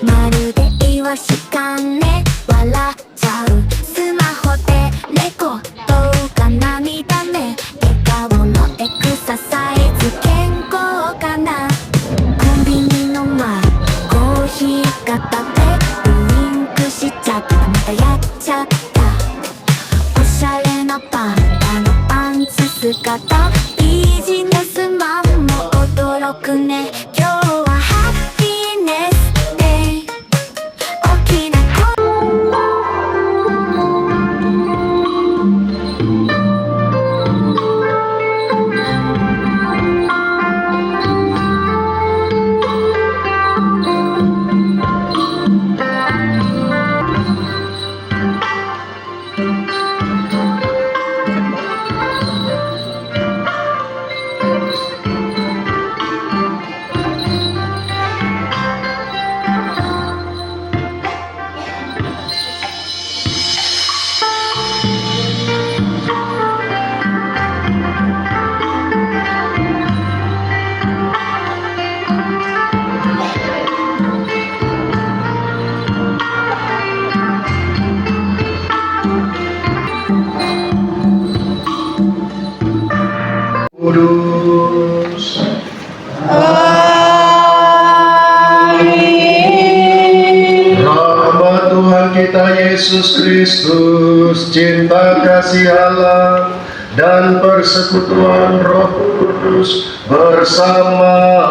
まるでイワシかね笑っちゃうスマホで猫動画涙目笑顔のエクササイズ健康かなコンビニの前コーヒー片手ウインクしちゃったまたやっちゃったおしゃれなパンダのパンツ姿ビジネスマンも驚くね今日はハッピーネスデイ大きなKudus. Rahmat Tuhan kita Yesus Kristus, cinta kasih Allah, dan persekutuan Roh Kudus bersamamu.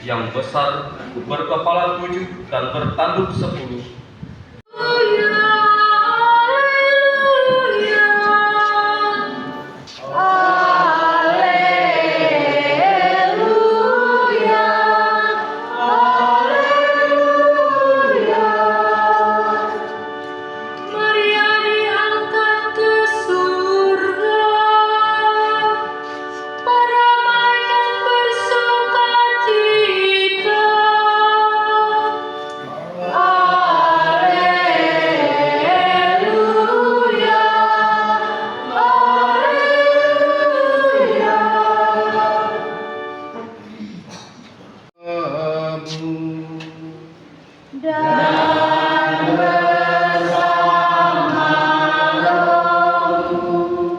yang besar, berkepala 7 dan bertanduk 10.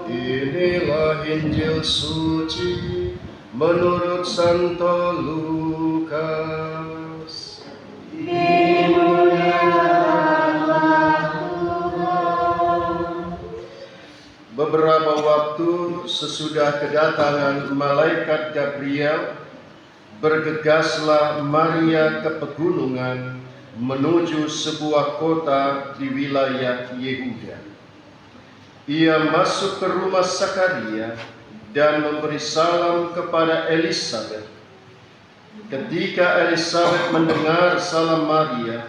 Inilah Injil suci menurut Santo Lukas. Beberapa waktu sesudah kedatangan malaikat Gabriel, bergegaslah Maria ke pegunungan menuju sebuah kota di wilayah Yehuda. Ia masuk ke rumah Zakaria dan memberi salam kepada Elisabet. Ketika Elisabet mendengar salam Maria,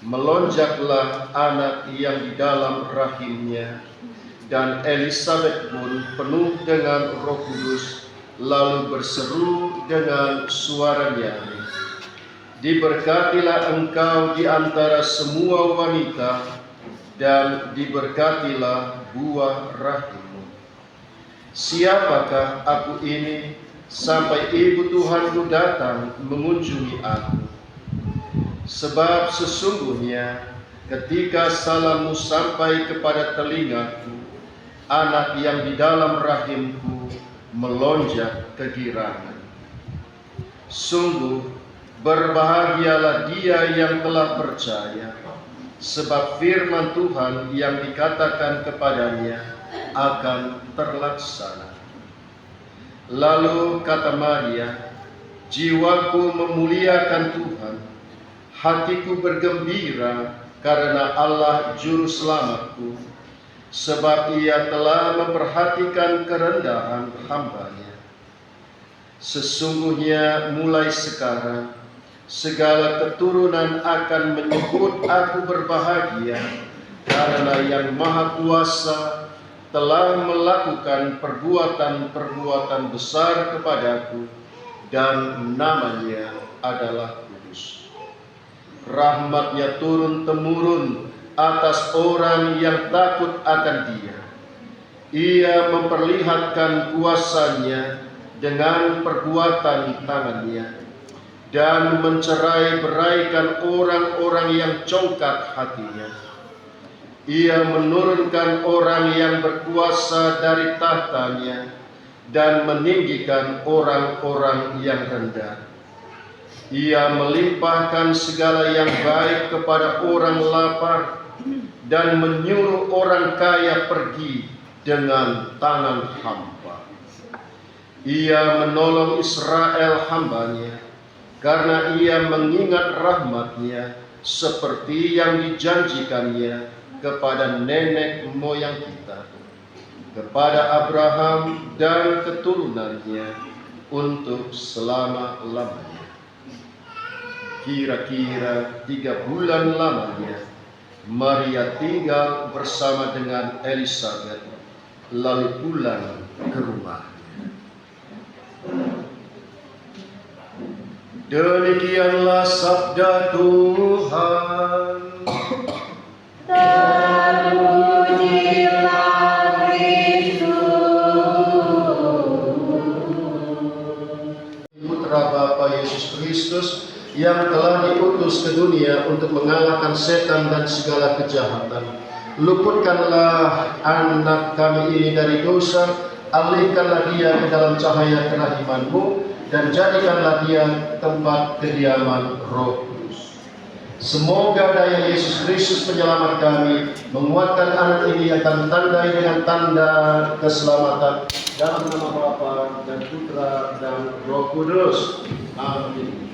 melonjaklah anak yang di dalam rahimnya, dan Elisabet pun penuh dengan Roh Kudus, lalu berseru dengan suara nyaring, "Diberkatilah engkau di antara semua wanita, dan diberkatilah buah rahimmu. Siapakah aku ini sampai ibu Tuhanku datang mengunjungi aku? Sebab sesungguhnya ketika salammu sampai kepada telingaku, anak yang di dalam rahimku melonjak kegirangan. Sungguh berbahagialah dia yang telah percaya, sebab firman Tuhan yang dikatakan kepadanya akan terlaksana." Lalu kata Maria, "Jiwaku memuliakan Tuhan, hatiku bergembira karena Allah Juru Selamatku, sebab Ia telah memperhatikan kerendahan hamba-Nya. Sesungguhnya mulai sekarang segala keturunan akan menyebut aku berbahagia, karena Yang Maha Kuasa telah melakukan perbuatan-perbuatan besar kepadaku, dan namanya adalah kudus. Rahmat-Nya turun-temurun atas orang yang takut akan Dia. Ia memperlihatkan kuasa-Nya dengan perbuatan tangan-Nya, dan mencerai-beraikan orang-orang yang congkak hatinya. Ia menurunkan orang yang berkuasa dari tahtanya, dan meninggikan orang-orang yang rendah. Ia melimpahkan segala yang baik kepada orang lapar, dan menyuruh orang kaya pergi dengan tangan hampa. Ia menolong Israel hamba-Nya, karena Ia mengingat rahmat-Nya seperti yang dijanjikan-Nya kepada nenek moyang kita, kepada Abraham dan keturunannya untuk selama-lamanya." Kira-kira 3 bulan lamanya Maria tinggal bersama dengan Elisabet, lalu pulang ke rumahnya. Demikianlah sabda Tuhan. Terpujilah Kristus. Putra Bapa Yesus Kristus yang telah diutus ke dunia untuk mengalahkan setan dan segala kejahatan. Luputkanlah anak kami ini dari dosa, alihkanlah dia ke dalam cahaya kerahiman-Mu, dan jadikanlah dia tempat kediaman Roh Kudus. Semoga daya Yesus Kristus penyelamat kami menguatkan anak ini yang kami tandai dengan tanda keselamatan, dalam nama Bapa dan Putra dan Roh Kudus. Amin.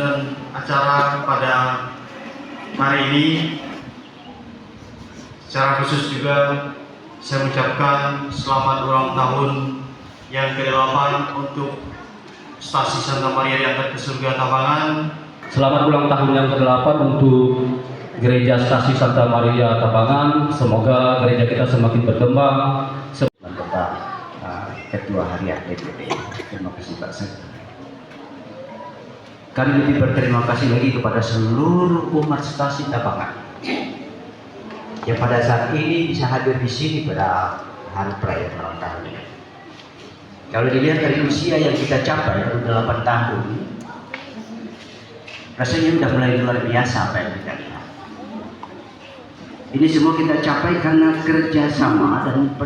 penyusunan acara pada hari ini. Secara khusus juga saya mengucapkan selamat ulang tahun yang ke-8 untuk Stasi Santa Maria Diangkat ke Surga Tapangan. Selamat ulang tahun yang ke-8 untuk Gereja Stasi Santa Maria Tapangan. Semoga gereja kita semakin berkembang. Bapak Ketua Harian DPD. Terima kasih Pak Sekda. Kami lebih berterima kasih lagi kepada seluruh umat Stasi Tapangan yang pada saat ini bisa hadir di sini pada hari perayaan ulang tahun ini. Kalau dilihat dari usia yang kita capai 8 tahun, rasanya sudah mulai luar biasa apa yang kita lihat. Ini semua kita capai karena kerjasama dan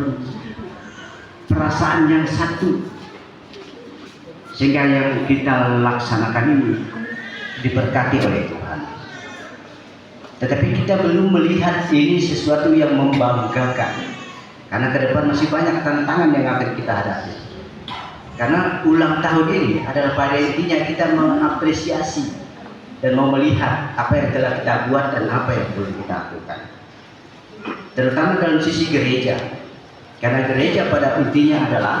perasaan yang satu, sehingga yang kita laksanakan ini diberkati oleh Tuhan. Tetapi kita belum melihat ini sesuatu yang membanggakan, karena ke depan masih banyak tantangan yang akan kita hadapi. Karena ulang tahun ini adalah pada intinya kita mengapresiasi dan mau melihat apa yang telah kita buat dan apa yang belum kita lakukan, terutama dalam sisi gereja. Karena gereja pada intinya adalah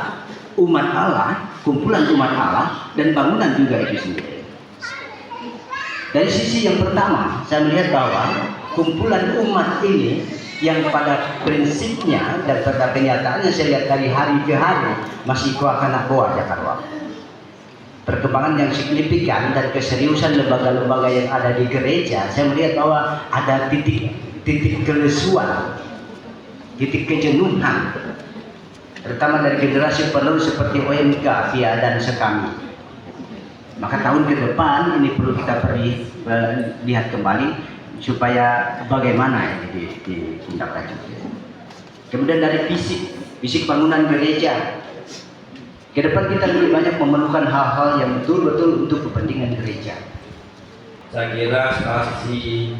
umat Allah, kumpulan umat Allah, dan bangunan juga itu sendiri. Dari sisi yang pertama, saya melihat bahwa kumpulan umat ini yang pada prinsipnya dan pada kenyataannya saya lihat dari hari ke hari masih koa Jakarta. Perkembangan yang signifikan dan keseriusan lembaga-lembaga yang ada di gereja, saya melihat bahwa ada titik kelesuan, titik kejenuhan, terutama dari generasi penerus seperti OMK, Via dan Sekami. Maka tahun ke depan ini perlu kita lihat kembali supaya bagaimana ini ditindaklanjuti. Kemudian dari fisik bangunan gereja, ke depan kita lebih banyak memerlukan hal-hal yang betul-betul untuk kepentingan gereja. Saya kira Stasi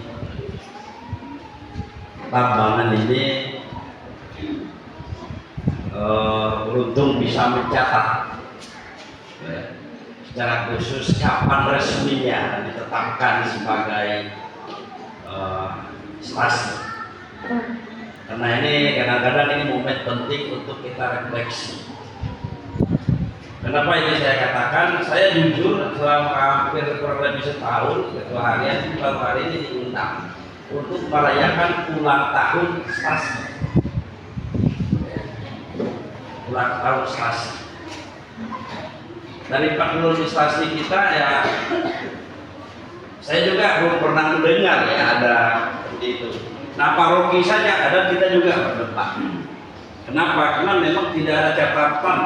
Tapangan ini beruntung bisa mencatat secara khusus kapan resminya ditetapkan sebagai stasi. Karena ini kadang-kadang ini momen penting untuk kita refleksi. Kenapa ini saya katakan? Saya jujur selama hampir kurang lebih setahun ketua harian baru hari ini diundang untuk merayakan ulang tahun stasi. Ulang tahun stasi. Dari 40 stasi kita ya, saya juga belum pernah mendengar ya ada seperti itu. Nah, paroki saja ada, kita juga berdebat. Kenapa? Karena memang tidak ada catatan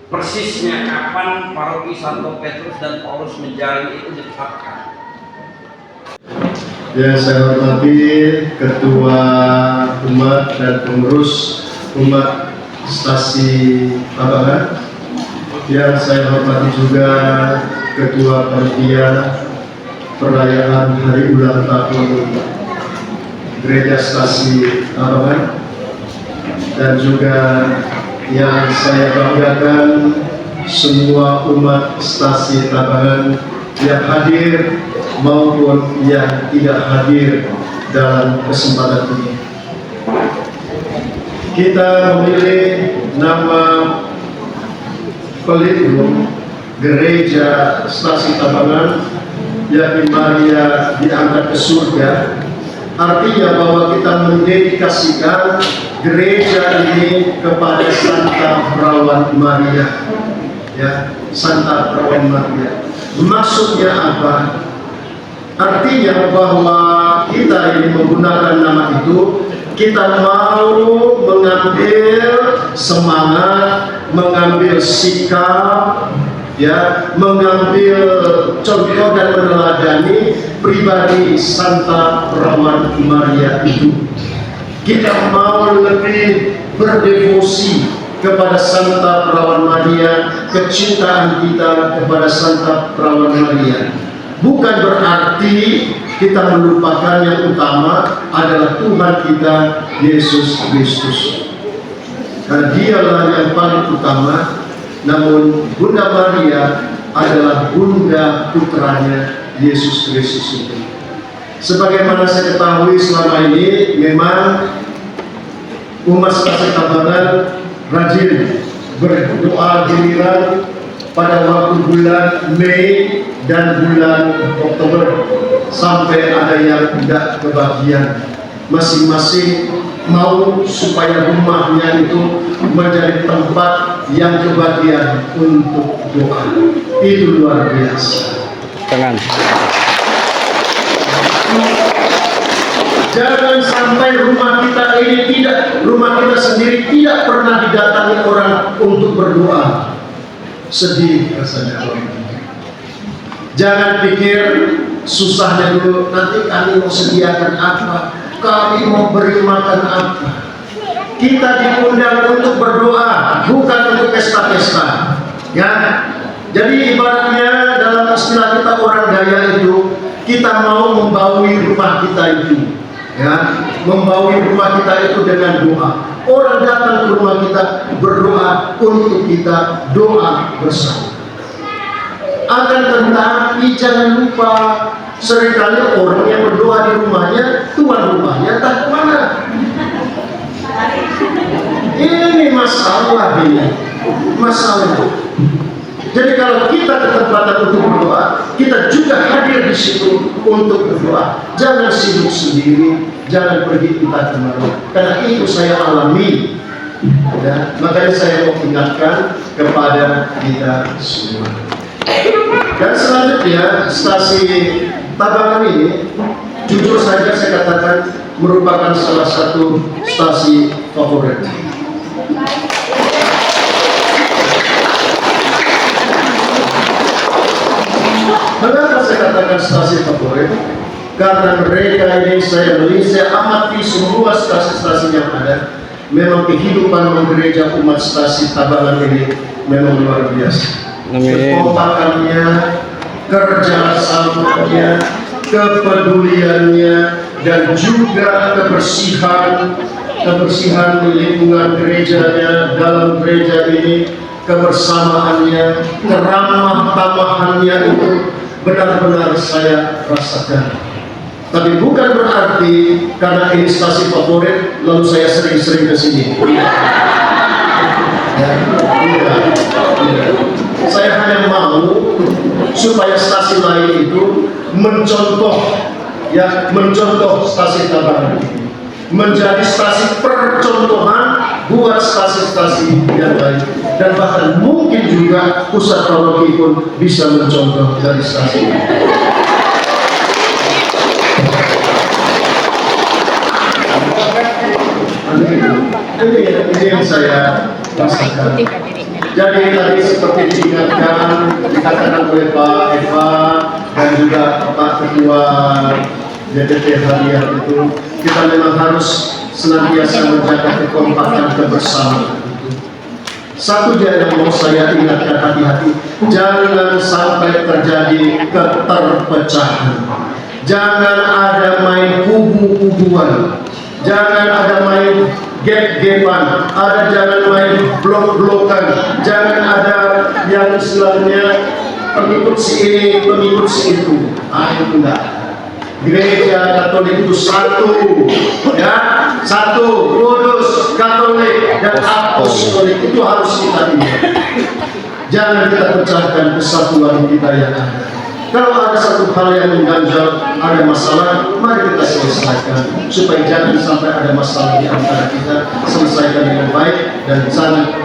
persisnya kapan paroki Santo Petrus dan Paulus Menjalin itu ditetapkan. Ya, saya hormati Ketua Umat dan Pengurus Umat Stasi Tapangan. Yang saya hormati juga Ketua Panitia Perayaan Hari Ulang Tahun Gereja Stasi Tapangan, dan juga yang saya banggakan semua umat Stasi Tapangan yang hadir maupun yang tidak hadir dalam kesempatan ini. Kita memilih nama Pelindung Gereja Stasi Tapangan, yakni Maria Diangkat ke Surga. Artinya bahwa kita mendedikasikan gereja ini kepada Santa Perawan Maria, ya, Santa Perawan Maria. Maksudnya apa? Artinya bahwa kita ini menggunakan nama itu, kita mau mengambil semangat, mengambil sikap, ya, mengambil contoh dan meneladani pribadi Santa Perawan Maria itu. Kita mau lebih berdevosi kepada Santa Perawan Maria, kecintaan kita kepada Santa Perawan Maria. Bukan berarti kita melupakan yang utama adalah Tuhan kita Yesus Kristus. Karena dialah yang paling utama, namun Bunda Maria adalah bunda putranya Yesus Kristus itu. Sebagaimana saya ketahui selama ini, memang umat Stasi Tabanan rajin berdoa giliran pada waktu bulan Mei dan bulan Oktober, sampai ada yang tidak kebagian. Masing-masing mau supaya rumahnya itu menjadi tempat yang kebagian untuk doa. Itu luar biasa. Jangan sampai rumah kita sendiri tidak pernah didatangi orang untuk berdoa. Sedih rasanya. Jangan pikir susahnya dulu, nanti kami mau sediakan apa, kami mau beri makan apa. Kita diundang untuk berdoa, bukan untuk pesta-pesta. Ya, jadi ibaratnya dalam istilah kita orang Daya itu, kita mau membaui rumah kita itu, ya, membaui rumah kita itu dengan doa. Orang datang ke rumah kita berdoa untuk kita doa bersama. Akan tetapi jangan lupa, seringkali orang yang berdoa di rumahnya, tuan rumahnya tak kemana. Ini masalah ini, masalah. Jadi kalau kita ketempatan untuk berdoa, kita juga hadir di situ untuk berdoa. Jangan sibuk sendiri, jangan pergi entah kemana. Karena itu saya alami. Ya, makanya saya mau ingatkan kepada kita semua. Dan selanjutnya, Stasi Tabanan ini, jujur saja saya katakan, merupakan salah satu stasi favorit. Mengapa saya katakan stasi favorit? Karena mereka ini saya amati semua stasi-stasi yang ada. Memang kehidupan menggereja umat Stasi Tabanan ini memang luar biasa. Kekompakannya, kerjasamanya, kepeduliannya, dan juga kebersihan lingkungan gerejanya, dalam gereja ini, kebersamaannya, keramah tamahannya itu benar-benar saya rasakan. Tapi bukan berarti karena ini stasi favorit lalu saya sering-sering ke sini. Tidak. Saya hanya mau supaya stasi lain itu mencontoh stasi Tabanan ini, menjadi stasi percontohan buat stasi-stasi yang lain, dan bahkan mungkin juga pusat paroki pun bisa mencontoh dari stasi ini. Ini yang saya rasakan. Jadi tadi seperti diingatkan, dikatakan oleh Pak Eva dan juga Pak Ketua DPP Harian itu, kita memang harus senantiasa menjaga kekompakan kebersamaan. Satu yang mau saya ingatkan, hati-hati, jangan sampai terjadi keterpecahan. Jangan ada main kubu-kubuan. Jangan ada main gap-gapan, jangan main blok-blokan, jangan ada yang istilahnya pengikut si ini, pengikut si itu. Itu enggak. Gereja Katolik itu satu, ya, satu, kudus, Katolik dan Apostolik, itu harus kita ingat. Jangan kita pecahkan kesatuan kita yang ada. Kalau ada satu hal yang mengganjal, ada masalah, mari kita selesaikan supaya jangan sampai ada masalah di antara kita. Selesaikan dengan baik dan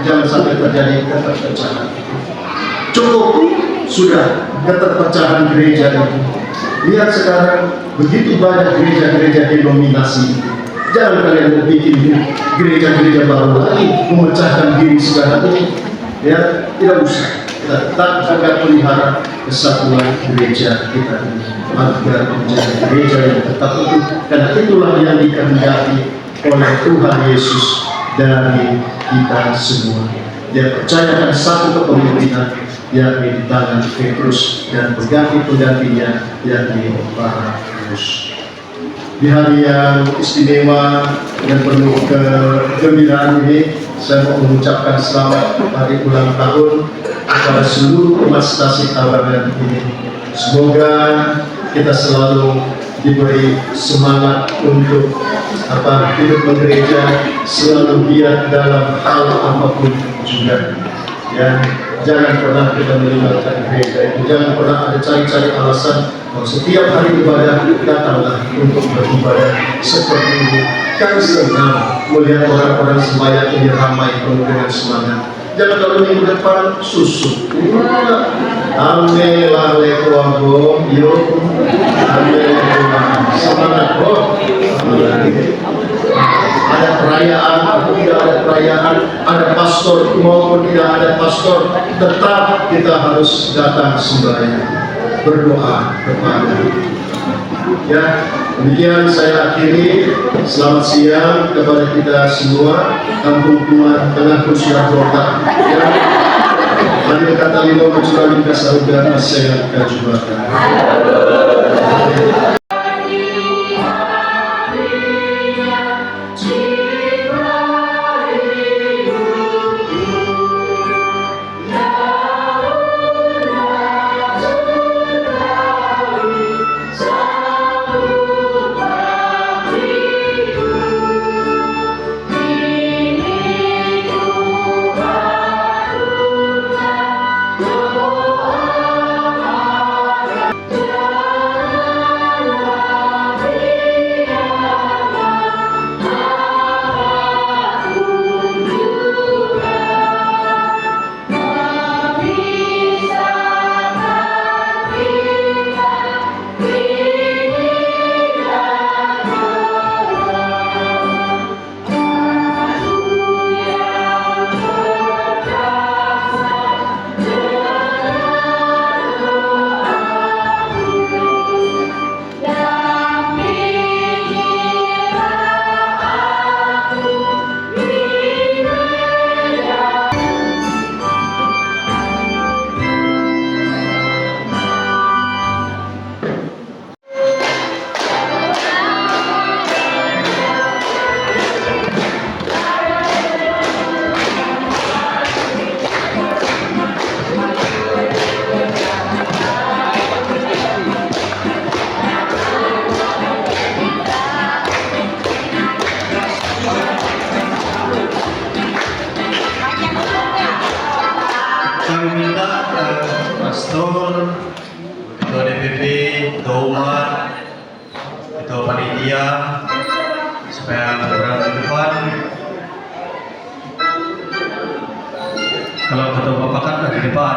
jangan sampai terjadi keterpecahan. Cukup sudah keterpecahan gereja itu. Lihat sekarang begitu banyak gereja-gereja denominasi. Jangan kalian bikin gereja-gereja baru lagi memecahkan diri sekarang ini. Ya, tidak usah. Kita tetap agar pelihara kesatuan gereja kita ini agar menjadi gereja yang tetap utuh, karena itulah yang dikehendaki oleh Tuhan Yesus dari kita semua. Dia percayakan satu kepemimpinan yakni di tangan Petrus dan pengganti-penggantinya yakni para Paulus. Di hari yang istimewa dan penuh kegembiraan ini, saya mau mengucapkan selamat hari ulang tahun kepada seluruh umat stasi Tabanan ini. Semoga kita selalu diberi semangat untuk hidup bergereja, selalu giat dalam hal apapun juga. Ya, jangan pernah kita meninggalkan gereja itu, jangan pernah ada cari-cari alasan. Setiap hari ibadah datanglah untuk beribadah seperti ini. Kan senang melihat orang-orang sembahyang ini ramai penuh dengan semangat. Jangan kalau minggu depan susu. Amela lekuago, yo, amela semangat bro. Ada perayaan atau tidak ada perayaan, ada pastor maupun tidak ada pastor, tetap kita harus datang sembahyang, berdoa kepada. Ya, demikian saya akhiri. Selamat siang kepada kita semua. Kampung Tuan Tengah Kusyah Kota. Ya, hadir kata lima mencurahkan kesahugan saya kajubatan. Kami minta pastor, ketua DPP, ketua umat, ketua panitia supaya berada di depan. Kalau ketua bapak kan ada di depan.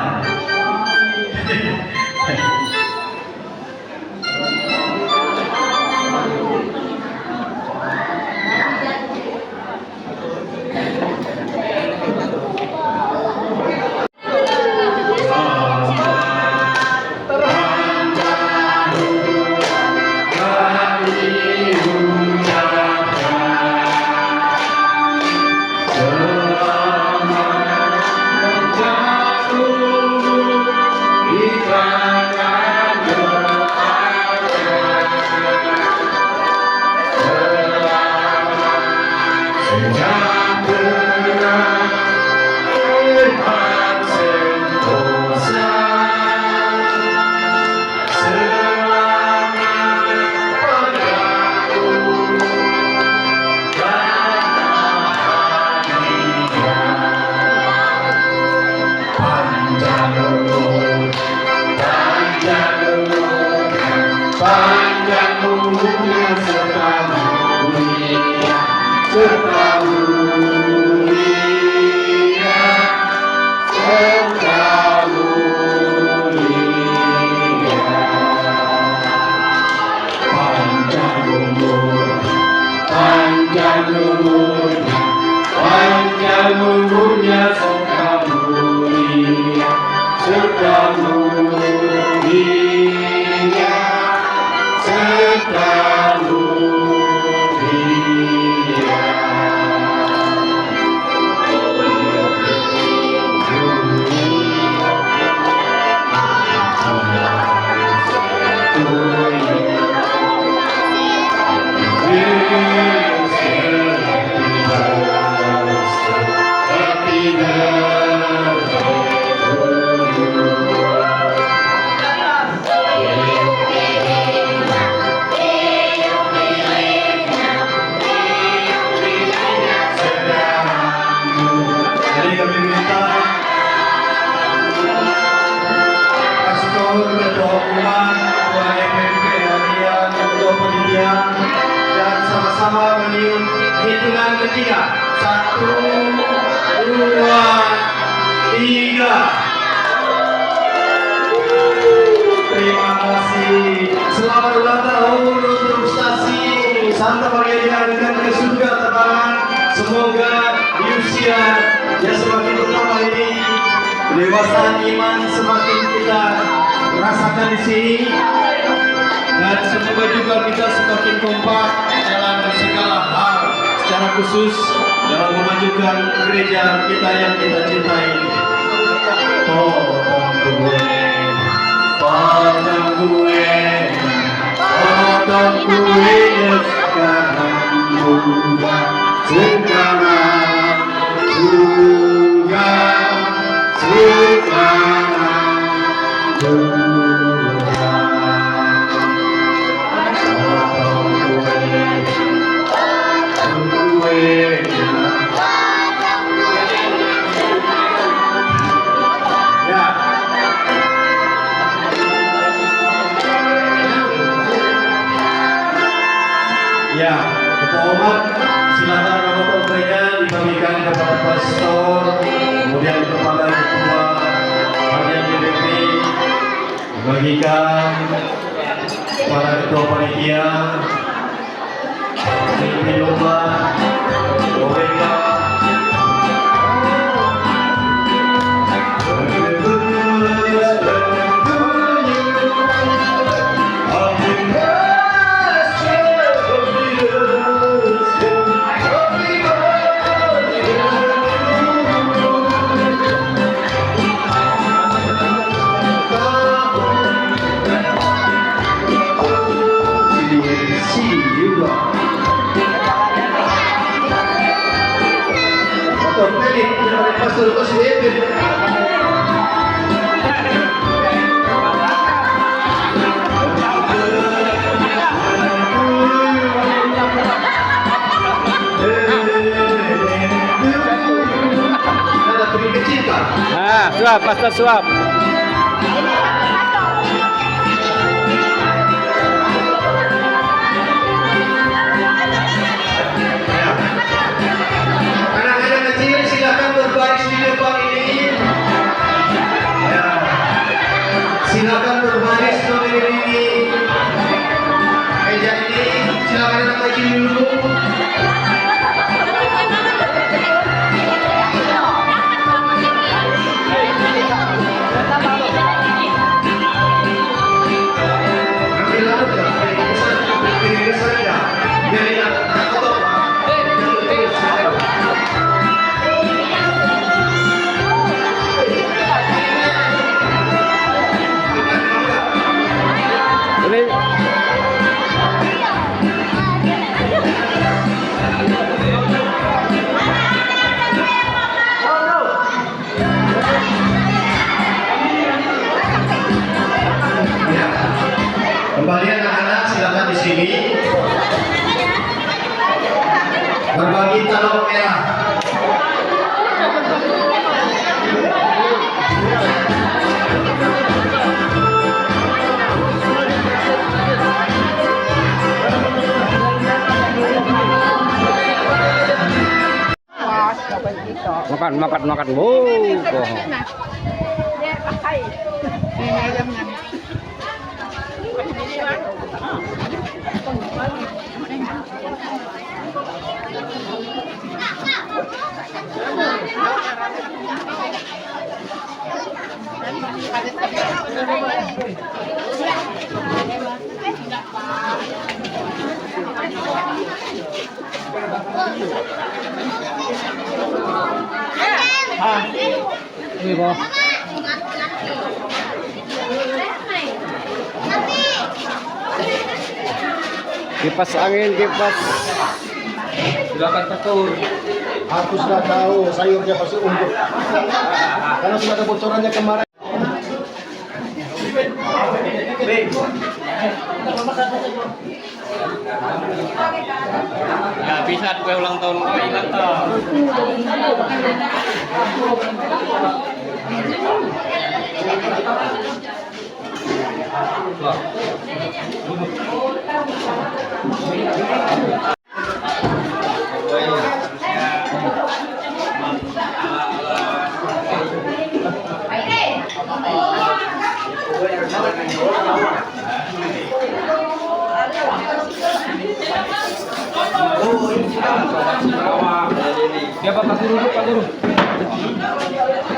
Kedewasaan iman semakin kita rasakan di sini, dan semoga juga kita semakin kompak dalam segala hal, secara khusus dalam memajukan gereja kita yang kita cintai. Potong gue, potong gue, potong gue sekarang juga, sekarang juga, sekarang juga. Potong gue, ya. Ya, Ketua Umat, silakan nomor ordernya dibagikan kepada pastor, kemudian kepada ketua harian DPP, dibagikan kepada ketua panitia, DPP lomba, Omega. Pastor David. Ada pergi kecil kan? Suap, pastor suap. Anak-anak kecil silakan berbaris di depan ini. Ya. Silakan berbaris mengiringi meja ini. Silakan anak kecil dulu. Ambil lalu ya, pilih saja. Biar ya, foto. Ini Ya. Kembali anak-anak silakan di sini. Berbagi talong merah. makan. Wow, kok. Ini kok. Kipas angin, kipas. Silakan Pastor. Aku sudah tahu sayurnya pasti unggul. Karena sudah ada bocorannya kemarin. Nggak bisa kue ulang tahun kau ingat toh. Siapa Pak Guru? Tuh.